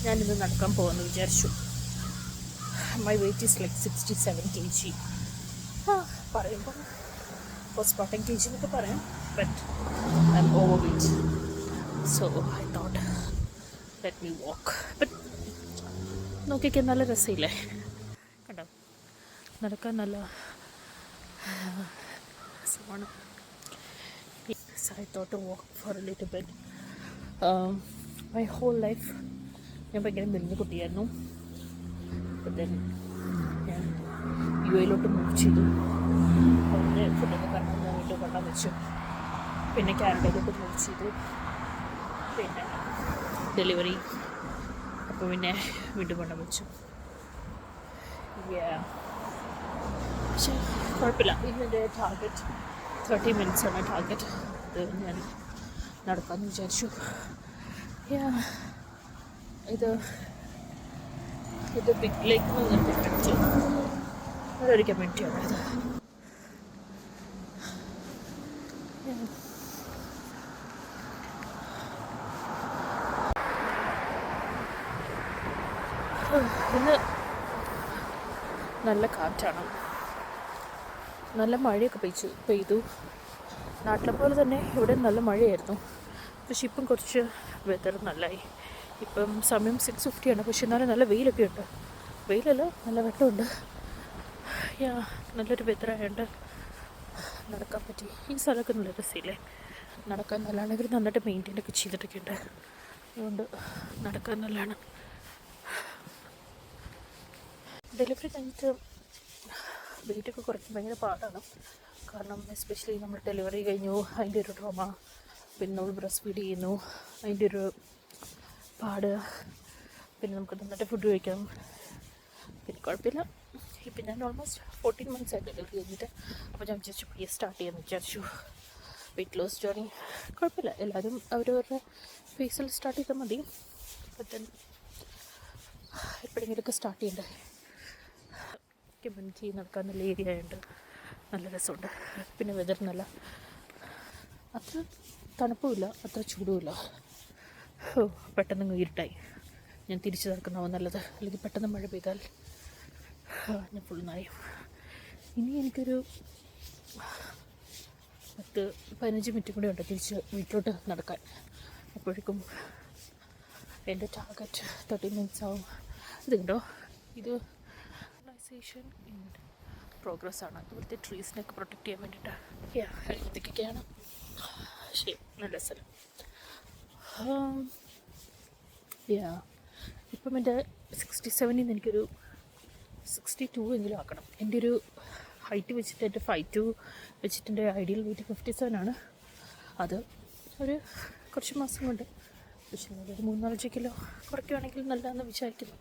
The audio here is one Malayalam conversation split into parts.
ഞാനിന്ന് നടക്കാൻ പോകുമെന്ന് വിചാരിച്ചു. My weight is like 67 kg. പറയുമ്പോൾ പോസ്റ്റ്മോർട്ടം kg എന്നൊക്കെ പറയാം, but I'm overweight. So I thought let me walk. But നോക്കിയൊക്കെ നല്ല രസമില്ലേ, കണ്ടോ? നടക്കാൻ നല്ല രസമാണ്. So I thought to walk for a little bit. My whole life ഞാൻ ഭയങ്കര മെലിഞ്ഞ കുട്ടിയായിരുന്നു. അപ്പം ദെൻ ഞാൻ UAE മൂവ് ചെയ്തു. അവിടെ ഫുഡൊക്കെ കണ്ടാൽ ഞാൻ വീട്ടിൽ കൊണ്ടാൻ വെച്ചു. പിന്നെ കാനഡയിലോട്ട് മൂവ് ചെയ്തു. പിന്നെ ഡെലിവറി, അപ്പോൾ പിന്നെ വീണ്ടും കൊണ്ടാൻ വെച്ചു. പക്ഷേ കുഴപ്പമില്ല. ഇന്നെൻ്റെ ടാർഗറ്റ് 30 minutes ആണ് ടാർഗറ്റ്. അത് ഞാൻ നടക്കാമെന്ന് വിചാരിച്ചു. ഇത് ബിഗ് ലേക്ക് നിർത്തിച്ചു അതൊരു കമ്മ്യൂണിറ്റിയാണ്. ഇന്ന് നല്ല കാറ്റാണ്, നല്ല മഴയൊക്കെ പെയ്തു. നാട്ടിലെ പോലെ തന്നെ ഇവിടെ നല്ല മഴയായിരുന്നു. പക്ഷെ ഇപ്പം കുറച്ച് വെതർ നല്ലതായി. ഇപ്പം സമയം 6:50 പക്ഷെ എന്നാലും നല്ല വെയിലൊക്കെ ഉണ്ട്. വെയിലല്ല, നല്ല വെട്ടമുണ്ട്. നല്ലൊരു വെതറായതുകൊണ്ട് നടക്കാൻ പറ്റി. ഈ സ്ഥലമൊക്കെ നല്ല രസമില്ലേ നടക്കാൻ. നല്ലതാണെങ്കിൽ നന്നായിട്ട് മെയിൻറ്റെയിനൊക്കെ ചെയ്തിട്ടൊക്കെ ഉണ്ട്. അതുകൊണ്ട് നടക്കാൻ നല്ലതാണ്. ഡെലിവറി കഴിഞ്ഞിട്ട് വെയിറ്റൊക്കെ കുറയ്ക്കാൻ ഭയങ്കര പാടാണ്. കാരണം എസ്പെഷ്യലി നമ്മൾ ഡെലിവറി കഴിഞ്ഞു, അതിൻ്റെ ഒരു ട്രോമ, പിന്നെ നമ്മൾ ബ്രസ്റ്റ് ഫീഡ് ചെയ്യുന്നു, അതിൻ്റെ ഒരു പാട്, പിന്നെ നമുക്ക് നന്നായിട്ട് ഫുഡ് കഴിക്കാം. പിന്നെ കുഴപ്പമില്ല. ഇപ്പം ഞാൻ ഓൾമോസ്റ്റ് 14 months ആയിട്ട് ഡെലിവറി കഴിഞ്ഞിട്ട്. അപ്പോൾ ഞാൻ വിചാരിച്ചു പ്രിയ സ്റ്റാർട്ട് ചെയ്യാമെന്ന് വിചാരിച്ചു വെയിറ്റ് ലോസ് ജേർണി. കുഴപ്പമില്ല, എല്ലാവരും അവരവരുടെ ഫേസിൽ സ്റ്റാർട്ട് ചെയ്താൽ മതി. അപ്പം എപ്പോഴെങ്കിലുമൊക്കെ സ്റ്റാർട്ട് ചെയ്യണ്ടേ. കമ്മ്യൂണിറ്റി നടക്കാൻ നല്ല ഏരിയ ആയതുകൊണ്ട് നല്ല രസമുണ്ട്. പിന്നെ വെതർ നല്ല, അത്ര തണുപ്പുമില്ല അത്ര ചൂടുമില്ല. പെട്ടെന്ന് ഇരുട്ടായി. ഞാൻ തിരിച്ചു നടക്കുന്നതാവും നല്ലത്, അല്ലെങ്കിൽ പെട്ടെന്ന് മഴ പെയ്താൽ ഞാൻ ഫുൾ നനയും. ഇനി എനിക്കൊരു 10-15 മിനിറ്റ് കൂടെ ഉണ്ട് തിരിച്ച് വീട്ടിലോട്ട് നടക്കാൻ. അപ്പോഴേക്കും എൻ്റെ ടാർഗറ്റ് 30 minutes ആവും. ഇതുണ്ടോ, ഇത് ഓർഗനൈസേഷൻ ഇൻ പ്രോഗ്രസ് ആണ്. ഇവിടുത്തെ ട്രീസിനൊക്കെ പ്രൊട്ടക്റ്റ് ചെയ്യാൻ വേണ്ടിയിട്ട് ഇതൊക്കെയാണ്. ശരി, നല്ല സ്ഥലം. ഇപ്പം എൻ്റെ 67 എനിക്കൊരു 62 എങ്കിലും ആക്കണം. എൻ്റെ ഒരു ഹൈറ്റ് വെച്ചിട്ട്, എൻ്റെ 5'2" വെച്ചിട്ട് എൻ്റെ ഐഡിയൽ വെയിറ്റ് 57 ആണ്. അത് ഒരു കുറച്ച് മാസം കൊണ്ട്, പക്ഷേ ഒരു 3-4 കിലോ കുറയ്ക്കുകയാണെങ്കിൽ നല്ലതെന്ന് വിചാരിക്കുന്നു.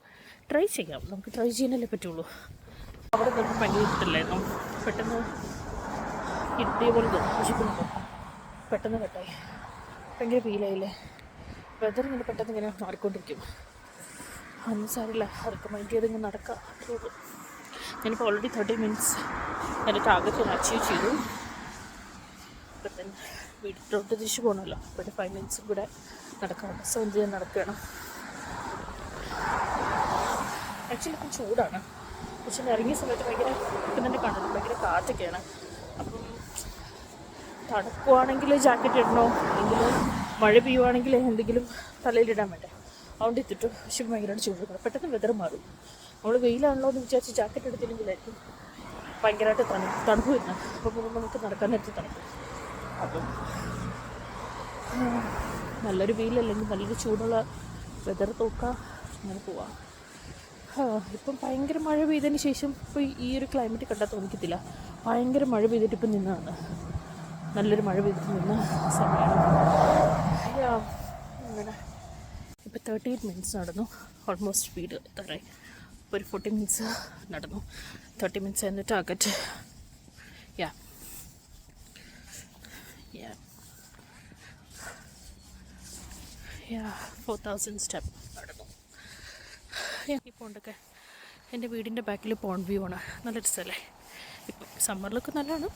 ട്രൈ ചെയ്യാം, നമുക്ക് ട്രൈ ചെയ്യാനല്ലേ പറ്റുള്ളൂ. അവിടെ നിന്ന് ഭയങ്കര ഇരുട്ടില്ലായിരുന്നു, പെട്ടെന്ന് ഇരുട്ടിയ പോലെ തോന്നും. പക്ഷേ പെട്ടെന്ന് കട്ടായി, ഭയങ്കര ഫീലായില്ലേ. വെതർ ഇങ്ങനെ പെട്ടെന്ന് ഇങ്ങനെ മാറിക്കൊണ്ടിരിക്കും. അന്ന് സാരില്ല, അതൊക്കെ മൈൻഡ് ചെയ്ത് ഇങ്ങനെ നടക്കാം. ഞാനിപ്പോൾ ഓൾറെഡി 30 minutes എൻ്റെ ടാർഗറ്റ് ഞാൻ അച്ചീവ് ചെയ്തു. അപ്പം തന്നെ വീട്ടിലോട്ട് തിരിച്ചു പോകണമല്ലോ. അപ്പോൾ ഒരു 5 minutes കൂടെ നടക്കാം. ബസ് എന്ത് ചെയ്യാൻ നടക്കണം. ആക്ച്വലി ഇപ്പം ചൂടാണ്, പക്ഷെ ഇറങ്ങിയ സമയത്ത് ഭയങ്കര, ഇപ്പം തന്നെ കാണുന്നത് ഭയങ്കര കാറ്റൊക്കെയാണ്. അപ്പം തണുക്കുവാണെങ്കിൽ ജാക്കറ്റ് ഇടണോ, അല്ലെങ്കിൽ മഴ പെയ്യുവാണെങ്കിൽ എന്തെങ്കിലും തലയിലിടാൻ വേണ്ടേ, അതുകൊണ്ട് ഇട്ടിട്ടു. പക്ഷെ ഭയങ്കരമായിട്ട് ചൂട്, പെട്ടെന്ന് വെതർ മാറും. നമ്മൾ വെയിലാണല്ലോ എന്ന് വിചാരിച്ച് ജാക്കറ്റ് എടുത്തില്ലെങ്കിലായിരിക്കും ഭയങ്കരമായിട്ട് തണുപ്പ് വരുന്നത്. അപ്പോൾ നമുക്ക് നടക്കാൻ നേരത്തെ തണുപ്പ്. അപ്പം നല്ലൊരു വെയിലല്ലെങ്കിൽ നല്ലൊരു ചൂടുള്ള വെതർ നോക്കാം, അങ്ങനെ പോവാം. ഇപ്പം ഭയങ്കര മഴ പെയ്തതിന് ശേഷം ഇപ്പോൾ ഈ ഒരു ക്ലൈമറ്റ് കണ്ടാൽ തോന്നിക്കത്തില്ല. ഭയങ്കര മഴ പെയ്തിട്ട് ഇപ്പം നിന്നതാണ്, നല്ലൊരു മഴ പെയ്തിട്ട് നിന്ന സമയമാണ്. അങ്ങനെ ഇപ്പോൾ 38 minutes നടന്നു. ഓൾമോസ്റ്റ് സ്പീഡ് എത്താറായി. ഇപ്പോൾ ഒരു 40 minutes നടന്നു. 30 minutes ആയിരുന്നു ടാർഗറ്റ്. 4000 സ്റ്റെപ്പ് നടന്നു. ഇപ്പോൾ ഉണ്ടൊക്കെ എൻ്റെ വീടിൻ്റെ ബാക്കിൽ പോണ്ട് വ്യൂ ആണ്, നല്ല രസമല്ലേ. ഇപ്പം സമ്മറിലൊക്കെ നല്ലതാണ്.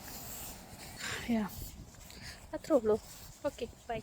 അത്രേ ഉള്ളൂ. Okay, by.